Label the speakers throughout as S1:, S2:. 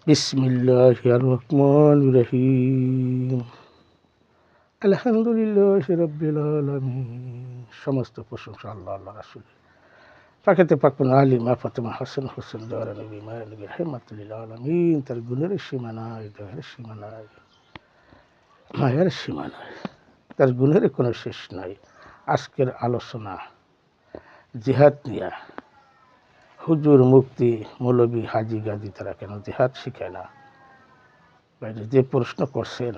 S1: বিসমিল্লাহির রহমানির রহিম। আলহামদুলিল্লাহি রাব্বিল আলামিন। সমস্ত প্রশংসা আল্লাহ রাসূলের। পাকেতে পাকুন আলিমা ফাতেমা হাসান হোসেন জওহরা নবী মায়া নবী রহমাতুল লিল আলামিন। তার গুণের সীমা নাই, দয়ার সীমা নাই, মায়ার সীমা নাই, তার গুণের কোনো শেষ নাই। আজকের আলোচনা জিহাদ নিয়া। হুজুর, মুফতি, মৌলবী, হাজি, গাজী তারা কেন জিহাদ শিখায় না? বাইরে যে প্রশ্ন করছেন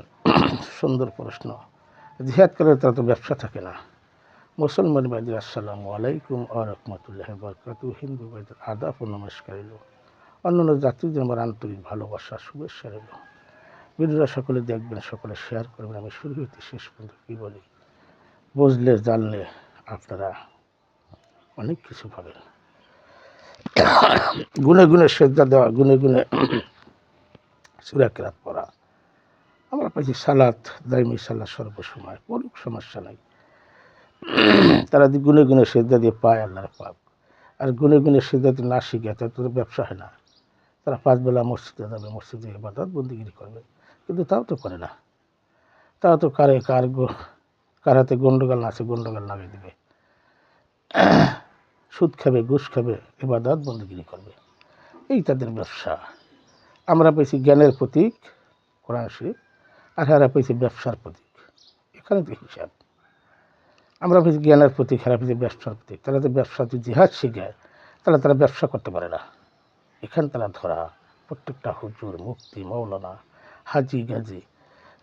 S1: সুন্দর প্রশ্ন। জিহাদ করে তারা তো ব্যবসা থাকে না। মুসলমান ভাইদের আসসালামু আলাইকুম ওয়া রাহমাতুল্লাহি ওয়া বারাকাতুহু। হিন্দু ভাইদের আদাব ও নমস্কার রইল। অন্যান্য জাতিদের আমার আন্তরিক ভালোবাসা শুভেচ্ছা রইল। ভিডিওটা সকলে দেখবেন, সকলে শেয়ার করবেন। আমি শুরু হইতে শেষ পর্যন্ত কী বলি, বুঝলে জানলে আপনারা অনেক কিছু পাবেন। গুনে গুনে সেজদা দেওয়া, গুনে গুনে সূরা কিরাত পড়া। আমরা পাইছি সালাত, দাইমি সালাত সর্বসময় পড়ুক, সমস্যা নাই। তারা গুনে গুনে সেজদা দিয়ে পায় আল্লাহর পাক। আর গুনে গুনে সেজদা দিয়ে না শিখে তাদের ব্যবসা হয় না। তারা 5 বেলা মসজিদে যাবে, মসজিদে ইবাদত বন্দেগী করবে, কিন্তু তাও তো করে না। তাও তো কার হাতে গন্ডগোল আছে, গন্ডগোল লাগিয়ে দেবে। সুদ খাবে, ঘুষ খাবে, ইবাদত বন্দেগী করবে, এই তাদের ব্যবসা। আমরা পেয়েছি জ্ঞানের প্রতীক কোরআন শরীফ, আর হারা পেয়েছি ব্যবসার প্রতীক। এখানে তো হিসাব। আমরা পেয়েছি জ্ঞানের প্রতীক, হারা পেয়েছি ব্যবসার প্রতীক। তারা তো ব্যবসা যদি জিহাদ শিখায়, তাহলে তারা ব্যবসা করতে পারে না। এখানে তারা ধরা। প্রত্যেকটা হুজুর, মুফতি, মৌলানা, হাজি, গাজী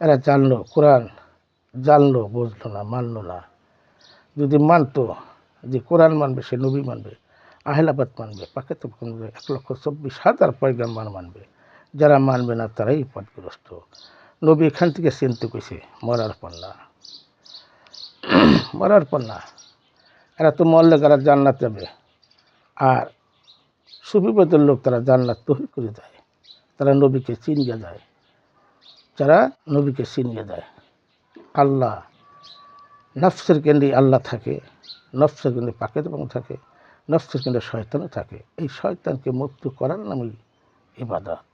S1: এরা জানলো কোরআন, জানলো, বুঝলো না, মানলো না। যদি মানতো যে কোরআন মানবে, সে নবী মানবে, আহলাবাদ মানবে, পাকেতে মানবে, 1,24,000 পয়গাম্বার মানবে। যারা মানবে না তারাই পথগ্রস্ত। নবী এখান থেকে চিনতে কইছে, মরার পর না, মরার পর না। এরা তো মরলে তারা জান্নাত যাবে। আর সুফিবাদের লোক তারা জান্নাত তৈরি করে দেয়। তারা নবীকে চিনিয়ে দেয়, যারা নবীকে চিনিয়ে দেয়। আল্লাহ, নফসের কেন্দ্রে আল্লাহ থাকে, নফসের কেন্দ্রে পাকের এবং থাকে, নফসের কেন্দ্রে শয়তানও থাকে। এই শয়তানকে মুক্ত করার নামই ইবাদত।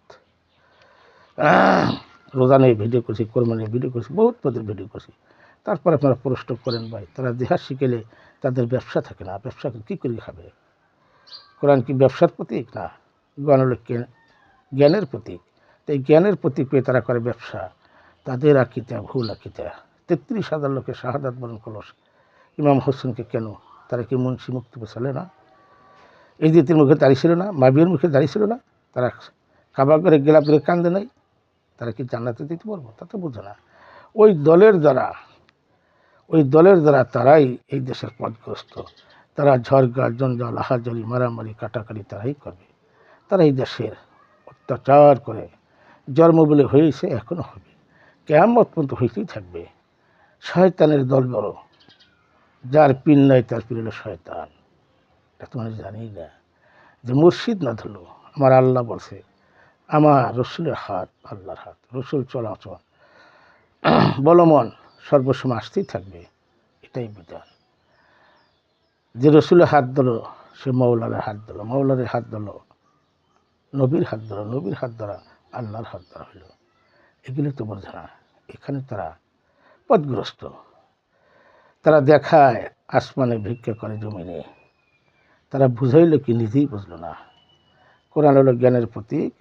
S1: রোজা নিয়ে ভিডিও করছি, কোরবানি নিয়ে ভিডিও করছি, বহুত পদের ভিডিও করছি। তারপর আপনারা প্রশ্ন করেন, ভাই তারা জিহাদ শিখেলে তাদের ব্যবসা থাকে না, ব্যবসা কী করে খাবে? কোরআন কি ব্যবসার প্রতীক? না, কোরআন হলো জ্ঞানের প্রতীক। তাই জ্ঞানের প্রতীক পেয়ে তারা করে ব্যবসা। তাদের আকিদা ভুল আকিদা। 33,000 লোকের শাহাদাত বরণ করল ইমাম হোসেনকে। কেন? তারা কি মুন্সি মুক্তি পেছালে না? এই দ্বিতীয় মুখে দাঁড়িয়ে ছিল না? মাবিয়ার মুখে দাঁড়িয়ে ছিল না? তারা কাবা করে গেলাপ করে কান্দে নাই? তারা কি জান্নাতে দিতে পারবো? তা তো বোঝে না। ওই দলের দ্বারা তারাই এই দেশের পথগ্রস্ত। তারা ঝড়গা, জঞ্জাল, আহাজারি, মারামারি, কাটাকাটি তারাই করবে। তারা এই দেশের অত্যাচার করে জন্ম বলে হয়েছে, এখনো হবে, কিয়ামত পর্যন্ত হইতেই থাকবে। শয়তানের দল বড়, যার পীর নাই তার পীর হলো শয়তান। এটা তো মানুষ জানি না। যে মুর্শিদ না ধরলো, আমার আল্লাহ বলছে, আমার রসুলের হাত আল্লাহর হাত, রসুল চলাচল বলমন সর্বসময় আসতেই থাকবে, এটাই বিধান। যে রসুলের হাত ধরো সে মৌলারের হাত ধরো, মৌলারের হাত ধরো নবীর হাত ধরো, নবীর হাত ধরা আল্লাহর হাত ধরা হইল। এগুলি তো বোঝে না। এখানে তারা পথগ্রস্ত। তারা দেখায় আসমানে ভিক্ষা করে জমিনে। তারা বুঝাইল কি নিজেই বুঝলো না। কোরআন হলো জ্ঞানের প্রতীক,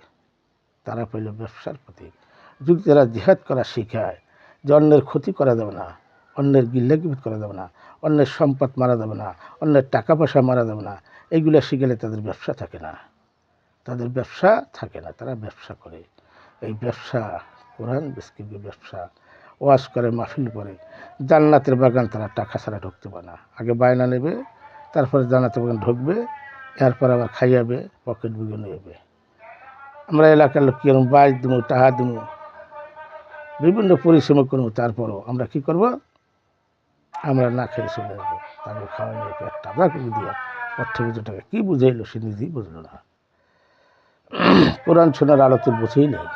S1: তারা পাইল ব্যবসার প্রতীক। যদি তারা জিহাদ করা শিখায় যে অন্যের ক্ষতি করা যাবে না, অন্যের গিল্লাগিবত করা যাবে না, অন্যের সম্পদ মারা যাবে না, অন্যের টাকা পয়সা মারা যাবে না, এইগুলো শিখালে তাদের ব্যবসা থাকে না। তাদের ব্যবসা থাকে না, তারা ব্যবসা করে। এই ব্যবসা কোরআন বিস্কিটের ব্যবসা। ওয়াজ করে, মাহফিল করে, জান্নাতের বাগান তারা টাকা ছাড়া ঢুকতে পারে না। আগে বায়না নেবে, তারপরে জান্নাতের বাগান ঢুকবে, এরপর আবার খাইয়াবে, পকেট বুঝে নেবে। আমরা এলাকার লোক কিরম বাইশ দেবো, টাকা দেবো, বিভিন্ন পরিশ্রম করবো, তারপরও আমরা কি করব? আমরা না খেয়ে চলে যাবো। তারপর খাওয়াই নিয়ে পেট টাকা করে দিয়ে 18,000 টাকা কী বুঝাইলো সে নিজেই বুঝলো না। কোরআন শোনার আলোতে বুঝেই নেই।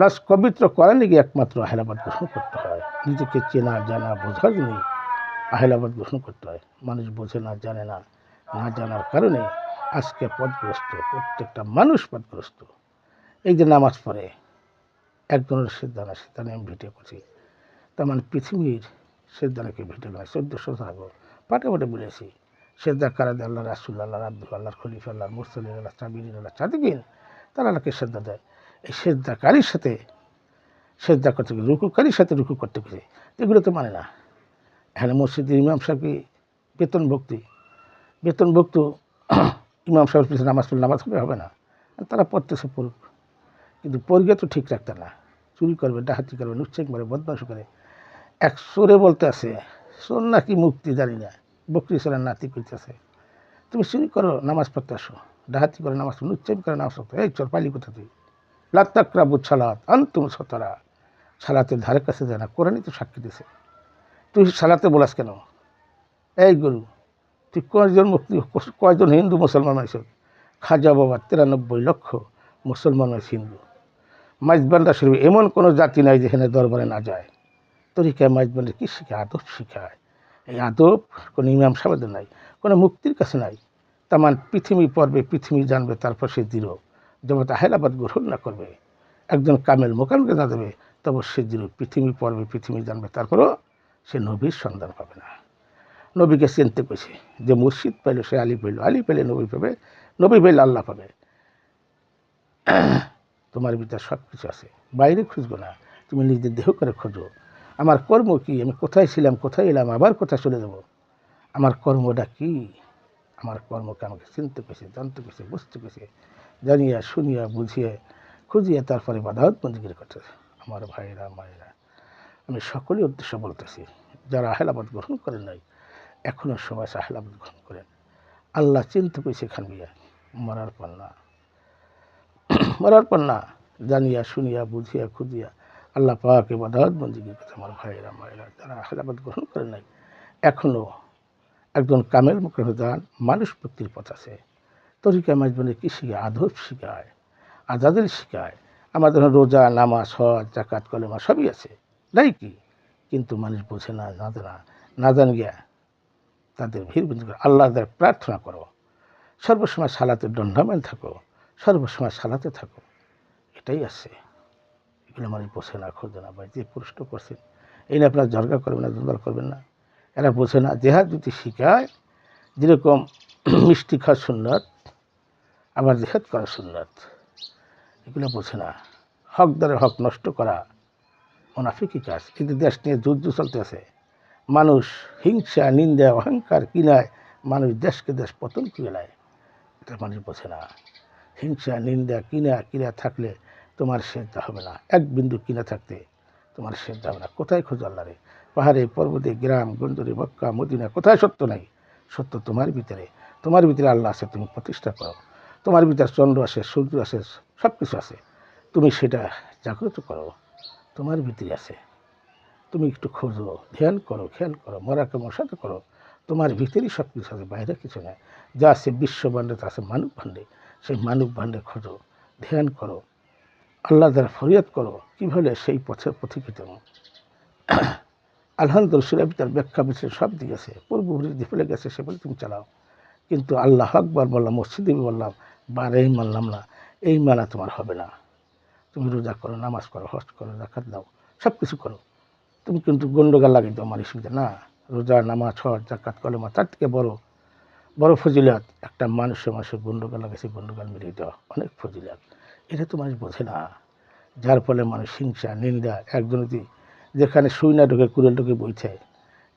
S1: নাস পবিত্র কোরআনে গিয়ে একমাত্র আহলাবাদ গ্রহণ করতে হয়। নিজেকে চেনা জানা বোঝার জন্যই আহলাবাদ গ্রহণ করতে হয়। মানুষ বোঝে না, জানে না, না জানার কারণে আজকে পথগ্রস্ত, প্রত্যেকটা মানুষ পথগ্রস্ত। এই যে নামাজ পড়ে একজনের সিদ্ধানা সিদ্ধানে আমি ভিডিও করছি, তার মানে পৃথিবীর সিদ্ধানাকে ভিডিও করে 1400 আগো পাটে পাটে বলেছি। সেদ্ধা কারাদ আল্লাহ রাসুল আল্লাহ আব্দুল আল্লাহ খলিফা আল্লাহ মুরসালিন আল্লাহ সাবিরিন আল্লাহ সাদিকিন, তারা আল্লাহকে সেদ্ধা দেয়। এই সেদ্ধাকারীর সাথে সেদ্ধা করতে গেছে, রুকুকারীর সাথে রুকু করতে গেছে, এগুলো তো মানে না। এখানে মসজিদের ইমাম সাহেব কি বেতনভুক্ত ইমাম সাহেবের পিছনে নামাজ পড়লে নামাজ হবে হবে না? তারা পড়তেছে পড়ুক, কিন্তু পরিগে তো ঠিক রাখতে না। চুরি করবে, ডাকাতি করবে, নুচ্ছেক মারে, বদমাশ করে। এক চোরে বলতে আছে, চোর নাকি মুক্তি জানি না, বকরি চোরের নাতি করতেছে, তুমি চুরি করো নামাজ পড়তে আসো, ডাহাতি করে নামাজ পড়ো, নুচ্ছেক করে নামাজ পড়তে, এই চোর পাইলি কোথা তুই? লাত্তাকরাবুত সালাত আনতুম সতরা, সালাতের ধারে কাছে যায় না, কোরআনই তো সাক্ষী দিছে। তুই সালাতে বলাস কেন? এই গরু, তুই কয়জন হিন্দু মুসলমান হয়েছ? খাজা বাবা 93 লক্ষ মুসলমান হয়েছে হিন্দু। মাইজবান্ডা শরীফ এমন কোনো জাতি নাই যেখানে দরবারে না যায়। তরিকায় মাইজবান্ডে কী শিখায়? আদব শিখায়। এই আদব কোনো ইমাম সাহেবদের নাই, কোনো মুক্তির কাছে নাই। তামান পৃথিবী পড়বে, পৃথিবী জানবে, তারপর সে দৃঢ়। যখন আহেলাবাদ গ্রহণ না করবে, একজন কামেল মোকামকে না দেবে, তবে সে দৃঢ়। পৃথিবী পড়বে, পৃথিবী জানবে, তারপরও সে নবীর সন্ধান পাবে না। নবীকে চিনতে কইছে, যে মুর্শিদ পাইল সে আলী পাইল, আলী পাইলে নবী পাবে, নবী পাইলে আল্লাহ পাবে। তোমার ভিতরে সব কিছু আছে, বাইরে খুঁজবো না, তুমি নিজের দেহ করে খোঁজো। আমার কর্ম কি? আমি কোথায় ছিলাম, কোথায় এলাম, আবার কোথায় চলে যাব? আমার কর্মটা কি? আমার কর্মকে আমাকে চিনতে পেরেছে, জানতে পেরেছে, বুঝতে পেরেছে, জানিয়া শুনিয়া বুঝিয়ে খুঁজিয়ে তারপরে বাধাত বন্দিগির করতেছে। আমার ভাইরা মায়েরা, আমি সকলের উদ্দেশ্য বলতেছি, যারা আহেলাবাদ গ্রহণ করেন নাই, এখনও সময় আহেলাবাদ গ্রহণ করেন। আল্লাহ চিনতে পেরেছে খান বিয়া, মরার পর না, জানিয়া শুনিয়া বুঝিয়া খুঁজিয়া আল্লাহ পাক ইবাদত বন্দেগী করতে। আমার ভাইয়েরা মায়েরা, যারা আখিরাত গ্রহণ করে নাই, এখনও একজন কামেল মুকরদান মানুষ ব্যক্তির পথ আছে। তরিকা মাইজবানে কি শিখায়? আদব শিখায়, আজাদের শিখায়। আমাদের রোজা, নামাজ, হজ, জাকাত, কলেমা সবই আছে, নাই কি? কিন্তু মানুষ বোঝে না, জানে না, না জান গিয়া তাদের ভিড় বন্ধ করে আল্লাহ প্রার্থনা করো, সর্বসময় সালাতে দণ্ডায়মান থাকো, সর্বসময় সালাতে থাকো, এটাই আছে। এগুলো মানুষ বোঝে না, খোঁজে না। ভাই যে প্রশ্ন করছেন, এই নিয়ে আপনারা ঝরকা করবেন না, দুর্বল করবেন না। এরা বোঝে না। জেহাদ যদি শিখায়, যেরকম মিষ্টি খাওয়া সুন্নত, আবার জেহাদ করা সুন্নত, এগুলো বোঝে না। হক দ্বারা হক নষ্ট করা মুনাফিকি কাজ। কিন্তু দেশ নিয়ে যুদ্ধ চলতে আছে, মানুষ হিংসা, নিন্দা, অহংকার কিনায় মানুষ দেশকে দেশ পতন করে নেয়, এটা মানুষ বোঝে না। হিংসা, নিন্দা, কিনা থাকলে তোমার সেদ্ধা হবে না। এক বিন্দু কিনা থাকতে তোমার সেদ্ধা হবে না। কোথায় খোঁজ আল্লাহরে? পাহাড়ে, পর্বতে, গ্রাম গঞ্জরে, মক্কা, মদিনা, কোথায় সত্য নাই? সত্য তোমার ভিতরে। তোমার ভিতরে আল্লাহ আছে, তুমি প্রতিষ্ঠা করো। তোমার ভিতরে চন্দ্র আছে, সূর্য আছে, সব কিছু আছে, তুমি সেটা জাগ্রত করো। তোমার ভিতরে আছে, তুমি একটু খোঁজো, ধ্যান করো, খেয়াল করো, মরাকে মশাতে করো। তোমার ভিতরেই সব কিছু আছে, বাইরে কিছু নেই। যা আছে বিশ্ব ভাণ্ডে, তা আছে মানব ভাণ্ডে। সেই মানব ভাণ্ডে খোঁজো, ধ্যান করো, আল্লাহ দ্বারা ফরিয়াদ করো, কীভাবে সেই পথের পথিকৃত। আলহামদুলিল্লাহ তার ব্যাখ্যা বিশ্লেষণ সব দিয়েছে, পূর্বপুরুষ যে ফেলে গেছে সে বলে তুমি চালাও। কিন্তু আল্লাহ আকবার বললাম, মসজিদে বললাম, বারেই মানলাম না, এই মানা তোমার হবে না। তুমি রোজা করো, নামাজ করো, হজ করো, জাকাত দাও, সব কিছু করো, তুমি কিন্তু গন্ডগোল লাগাই দাও আমার সুবিধা না। রোজা, নামাজ, হজ, জাকাত, কলেমা, তার থেকে বড় ফজিলত একটা মানুষের গন্ডগোল লাগাইছে, গন্ডগোল মিলিয়ে দেওয়া অনেক ফজিলত। এটা তো মানুষ বোঝে না, যার ফলে মানুষ হিংসা, নিন্দা, একজন যদি যেখানে শুই না ঢুকে কুড়েল ঢুকে বইছে,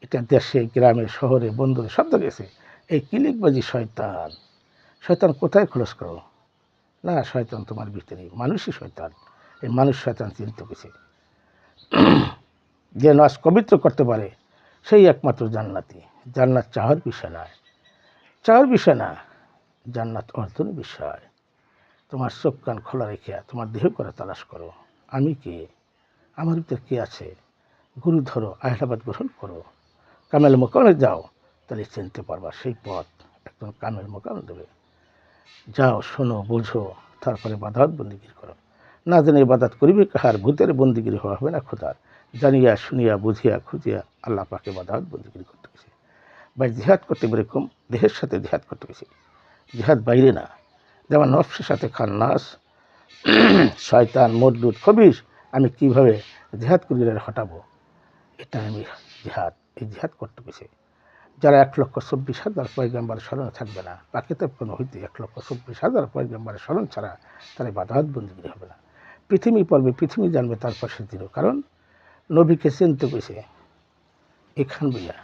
S1: এটা দেশে, গ্রামে, শহরে, বন্দরে সব গেছে। এই কিলিকবাজি শয়তান। শয়তান কোথায় খরচ করো? না, শয়তান তোমার ভিতরে, মানুষই শয়তান। এই মানুষ শয়তান চিন্তা করছে। যে নাচ পবিত্র করতে পারে সেই একমাত্র জান্নাতি। জান্নাত চাওয়ার বিষয় নয়, চাওয়ার বিষয় না, জান্নাত অর্জনের বিষয়। তোমার চোখ কান খোলা রেখে তোমার দেহ করে তালাশ করো, আমি কে, আমার ভিতরে কে আছে। গুরু ধরো, আহলাবাদ গ্রহণ করো, কামেল মোকামে যাও, তাহলে চিনতে পারবা সেই পথ একজন কামেল মোকাম দেবে। যাও, শোনো, বোঝো, তারপরে বাদাত বন্দিগিরি করো। না জানি বাদাত করিবে কাহার, ভূতের বন্দিগিরি হওয়া হবে না খোদার। জানিয়া শুনিয়া বুঝিয়া খুঁজিয়া আল্লাহ পাকে বাদাত বন্দিগিরি করতে গেছে। ভাই জিহাদ করতে এরকম দেহের সাথে জিহাদ করতে গেছে, জিহাদ বাইরে না। যেমন নফসের সাথে খান্নাস, শয়তান মরদুদ খবিশ আমি কিভাবে জিহাদ করিয়ে হটাবো, এটা আমি জিহাদ, এই জিহাদ করতে গেছে। যারা 1,24,000 পয়গম্বরের স্মরণে থাকবে না, পাখিতে কোনো হইতে 1,24,000 পয়গম্বরের স্মরণ ছাড়া তারা ইবাদত বন্দেগী হবে না। পৃথিবী পড়বে, পৃথিবী জানবে তার পাশে দিল, কারণ নবীকে চিনতে গেছে এখান বইয়া,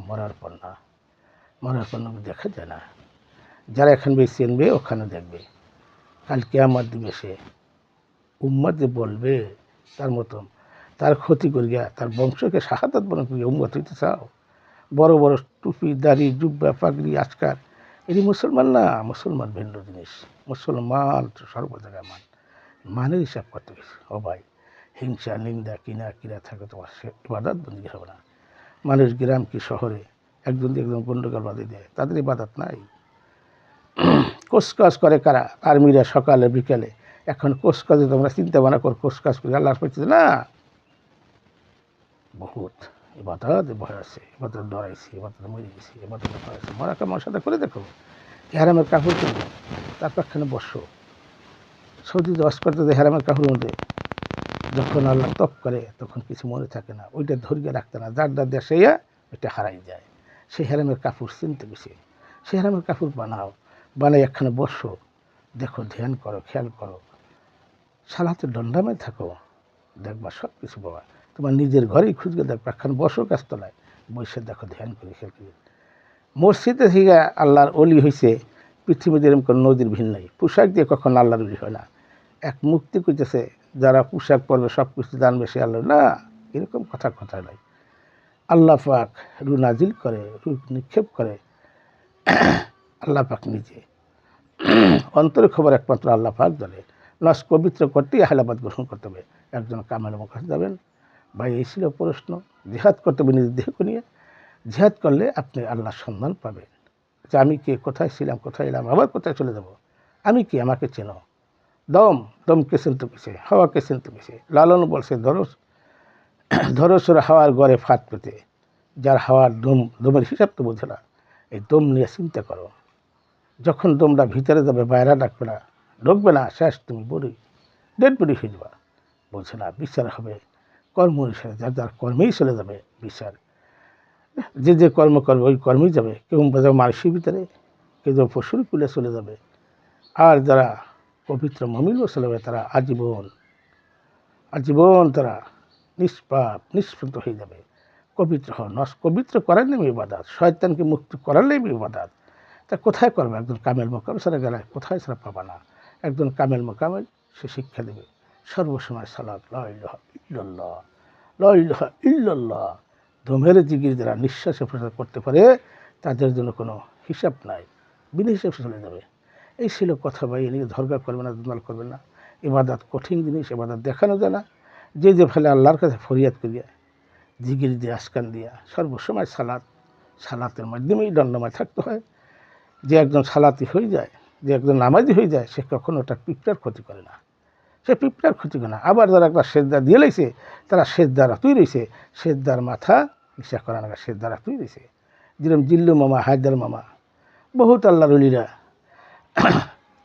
S1: মরার পর না, মরার পর নবী দেখা যায় না। যারা এখান বই চিনবে ওখানে দেখবে, কাল কিয়ামত দিবে সে উম্মত যে বলবে তার মতন, তার ক্ষতি করিয়া তার বংশকে শাহাদাত বরণ করিয়া উম্মত হইতে চাও, বড় বড় টুপি দাড়ি জুব্বা পাগড়ি আজকার, এটি মুসলমান না। মুসলমান ভিন্ন জিনিস, মুসলমান সর্ব জায়গায় মানের হিসাব করতে গেছে। ও ভাই, হিংসা নিন্দা কিনা কিরা থাকে তোমার সে ইবাদত বন্দী হবে না। মানুষ গ্রাম কি শহরে একজন একজন গন্ডগোল বাঁধে দেয়, তাদের ইবাদত নাই। কোষকাজ করে কারা? আর্মিরা সকালে বিকালে। এখন কোষকাজে তোমরা চিন্তা ভাবনা কর, কোষকাজ করে আল্লাহ পেয়েছে না, বহুত ইবাদত ভয় আছে, ইবাদত ডরাইছি, ইবাদত মরে গেছি, ইবাদত ভয় আছে। মরা কামার সাথে করে দেখো, হেরামের কাপড় কিনবো, তার পাখানে বসো। সৌদি দশ করতে হেরামের কাপড়ের মধ্যে যখন আল্লাহ তপ করে তখন কিছু মনে থাকে না, ওইটা ধৈর্য রাখতে না, যার যার দেশে ওইটা হারাই যায়। সে হেরামের কাপড় চিনতে গেছে, সে হেরামের কাপড় বানাও, বানাই একখানে বসো, দেখো, ধ্যান করো, খেয়াল করো, সালাতে দণ্ডামে থাকো, দেখবা সব কিছু বাবা তোমার নিজের ঘরেই খুঁজবে, দেখবা একখানে বসো গাছতলায়, বসে দেখো, ধ্যান করে খেয়াল করি। মসজিদে থেকে আল্লাহর অলি হয়েছে, পৃথিবীতে এরকম কোনো নদীর ভিন্ন নেই। পোশাক দিয়ে কখন আল্লাহর অলি হয় না। এক মুক্তি করতেছে যারা পোশাক পরবে সব কিছু জানবে সে আল্লাহ না, এরকম কথা কথা নয়। আল্লাহ পাক রু নাজিল করে, রু নিক্ষেপ করে আল্লাহ পাক নিজে। অন্তরের খবর একমাত্র আল্লাহ পাক জানে। নস পবিত্র করতেই আহলাবাদ গ্রহণ করতে হবে। একজন কামেল মুখাস যাবেন ভাই, এই ছিল প্রশ্ন। জিহাদ করতে হবে নিজের দেহকে নিয়ে, জিহাদ করলে আপনি আল্লাহর সন্ধান পাবেন যে আমি কে, কোথায় ছিলাম, কোথায় এলাম, আবার কোথায় চলে যাব। আমি কি, আমাকে চেনো। দম, দমকে চিনতে পেয়েছে, হাওয়াকে চিনতে পেয়েছে। লালন বলছে ধরসুর হাওয়ার গড়ে ফাঁদ পেতে, যার হাওয়ার দমের হিসাব তো বোঝে না। এই দম নিয়ে চিন্তা করো, যখন দমটা ভিতরে যাবে বাইরে ডাকবে না, ঢুকবে না, শেষ, তুমি বড়ি ডেড বডি হয়ে যাবা। বলছে না, বিচার হবে কর্ম অনুসারে, যার যার কর্মেই চলে যাবে বিচার। যে যে কর্ম করবে ওই কর্মেই যাবে। কেউ যাবে মানুষের ভিতরে, কেউ যাবে পশুর কুলে চলে যাবে। আর যারা পবিত্র মমিনও চলে যাবে তারা আজীবন তারা নিষ্পাপ নিষ্পৃত হয়ে যাবে। পবিত্র পবিত্র করার নামে ইবাদত, শয়তানকে মুক্ত করার নামে ইবাদত। তা কোথায় করবে? একজন কামেল মোকামেল ছাড়া গেলে কোথায় ছাড়া পাবা না। একজন কামেল মোকামেল সে শিক্ষা দেবে সর্বসময় সালাত, লা ইলাহা ইল্লাল্লাহ, লা ইলাহা ইল্লাল্লাহ। দমের জিগির যারা নিঃশ্বাসে প্রচার করতে পারে তাদের জন্য কোনো হিসাব নাই, বিনা হিসাবে চলে যাবে। এই ছিল কথা। ভাই, এ নিয়ে ধর্গা করবে না, দুর্নাল করবে না। ইবাদত কঠিন জিনিস, ইবাদত দেখানো যায় না। যে ফেলে আল্লাহর কাছে ফরিয়াদ করিয়া, জিগির দিয়ে, আসকান দিয়া সর্বসময় সালাতের মাধ্যমেই দণ্ডময় থাকতে হয়। যে একজন সালাতি হয়ে যায়, যে একজন নামাজি হয়ে যায়, সে কখনো তার পিঁপড়ার ক্ষতি করে না, সে পিঁপড়ার ক্ষতি করে না। আবার যারা একটা সেজদা দিয়ে লাইছে তারা সেজদারা তুই রয়েছে, সেজদার মাথা ইচ্ছা করা না, সেজদারা তুই রয়েছে। যেরকম জিল্লু মামা, হায়দার মামা, বহুত আল্লাহর অলিরা,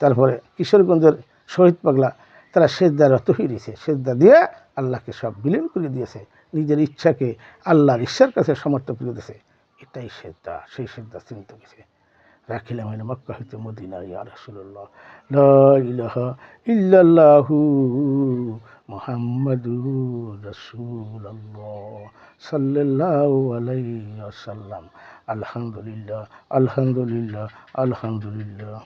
S1: তারপরে কিশোরগঞ্জের শহীদ পাগলা, তারা সেজদার হয়ে রয়েছে, সেজদা দিয়ে আল্লাহকে সব বিলীন করে দিয়েছে, নিজের ইচ্ছাকে আল্লাহর ইচ্ছার কাছে সমর্থন করে দিয়েছে। এটাই সেজদা, সেই সেজদা চিনতে গেছে। রাখিলাম হইল মক্কা হইতে মদিনা, ইয়া রাসূলুল্লাহ, লা ইলাহা ইল্লাল্লাহু মুহাম্মাদুর রাসূলুল্লাহ সাল্লাল্লাহু আলাইহি ওয়াসাল্লাম। আলহামদুলিল্লাহ, আলহামদুলিল্লাহ, আলহামদুলিল্লাহ।